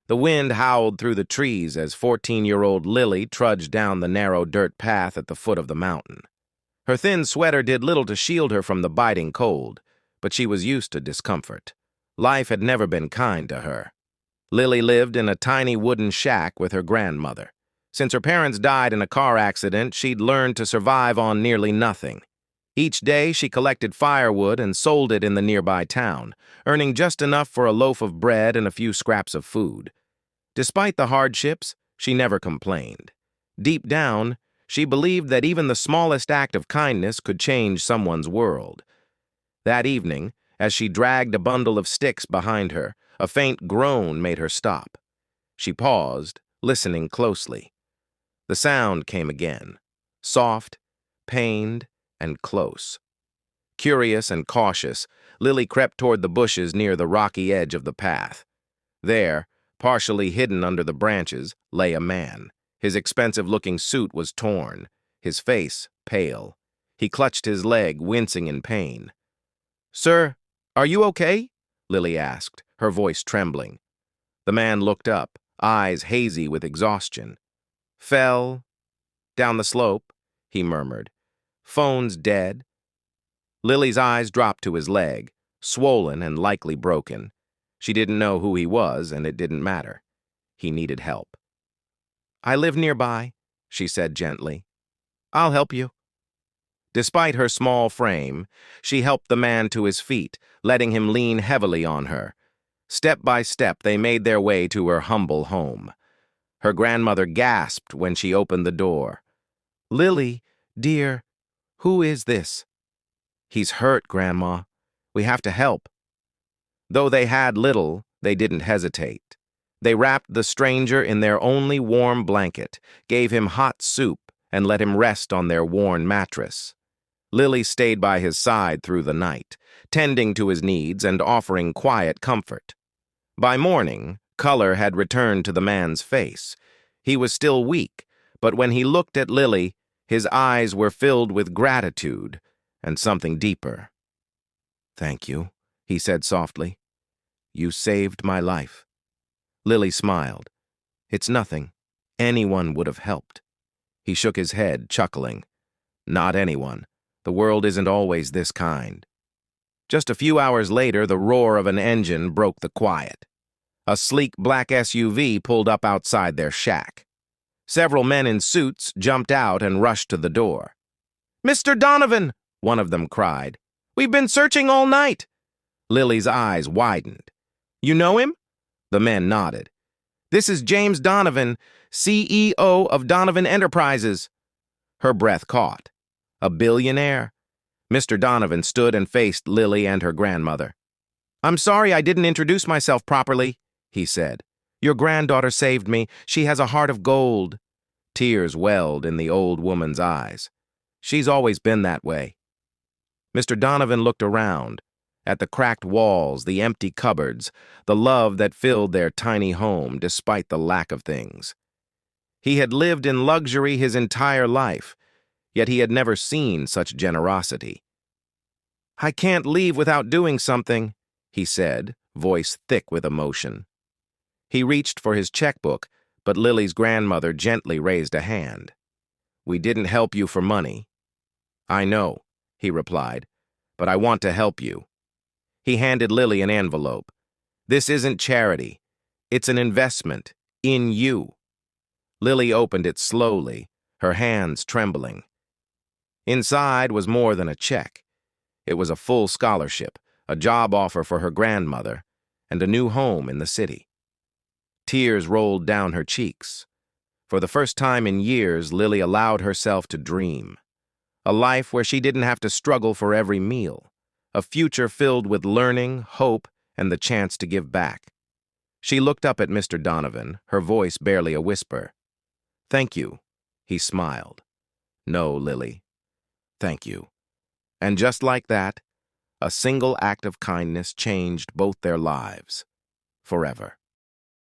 The wind howled through the trees as 14-year-old Lily trudged down the narrow dirt path at the foot of the mountain. Her thin sweater did little to shield her from the biting cold, but she was used to discomfort. Life had never been kind to her. Lily lived in a tiny wooden shack with her grandmother. Since her parents died in a car accident, she'd learned to survive on nearly nothing. Each day, she collected firewood and sold it in the nearby town, earning just enough for a loaf of bread and a few scraps of food. Despite the hardships, she never complained. Deep down, she believed that even the smallest act of kindness could change someone's world. That evening, as she dragged a bundle of sticks behind her, a faint groan made her stop. She paused, listening closely. The sound came again, soft, pained, and close. Curious and cautious, Lily crept toward the bushes near the rocky edge of the path. There, partially hidden under the branches, lay a man. His expensive-looking suit was torn, his face pale. He clutched his leg, wincing in pain. "Sir, are you okay?" Lily asked, her voice trembling. The man looked up, eyes hazy with exhaustion. "Fell down the slope," he murmured. "Phone's dead." Lily's eyes dropped to his leg, swollen and likely broken. She didn't know who he was, and it didn't matter. He needed help. "I live nearby," she said gently. "I'll help you." Despite her small frame, she helped the man to his feet, letting him lean heavily on her. Step by step, they made their way to her humble home. Her grandmother gasped when she opened the door. "Lily, dear, who is this?" "He's hurt, Grandma. We have to help." Though they had little, they didn't hesitate. They wrapped the stranger in their only warm blanket, gave him hot soup, and let him rest on their worn mattress. Lily stayed by his side through the night, tending to his needs and offering quiet comfort. By morning, color had returned to the man's face. He was still weak, but when he looked at Lily, his eyes were filled with gratitude and something deeper. "Thank you," he said softly. "You saved my life." Lily smiled. "It's nothing. Anyone would have helped." He shook his head, chuckling. "Not anyone. The world isn't always this kind." Just a few hours later, the roar of an engine broke the quiet. A sleek black SUV pulled up outside their shack. Several men in suits jumped out and rushed to the door. "Mr. Donovan!" one of them cried. "We've been searching all night." Lily's eyes widened. "You know him?" The men nodded. "This is James Donovan, CEO of Donovan Enterprises." Her breath caught. A billionaire? Mr. Donovan stood and faced Lily and her grandmother. "I'm sorry I didn't introduce myself properly," he said. "Your granddaughter saved me. She has a heart of gold." Tears welled in the old woman's eyes. "She's always been that way." Mr. Donovan looked around, at the cracked walls, the empty cupboards, the love that filled their tiny home despite the lack of things. He had lived in luxury his entire life, yet he had never seen such generosity. "I can't leave without doing something," he said, voice thick with emotion. He reached for his checkbook, but Lily's grandmother gently raised a hand. "We didn't help you for money." "I know," he replied, "but I want to help you." He handed Lily an envelope. "This isn't charity. It's an investment in you." Lily opened it slowly, her hands trembling. Inside was more than a check. It was a full scholarship, a job offer for her grandmother, and a new home in the city. Tears rolled down her cheeks. For the first time in years, Lily allowed herself to dream. A life where she didn't have to struggle for every meal. A future filled with learning, hope, and the chance to give back. She looked up at Mr. Donovan, her voice barely a whisper. "Thank you," he smiled. "No, Lily. Thank you." And just like that, a single act of kindness changed both their lives, forever.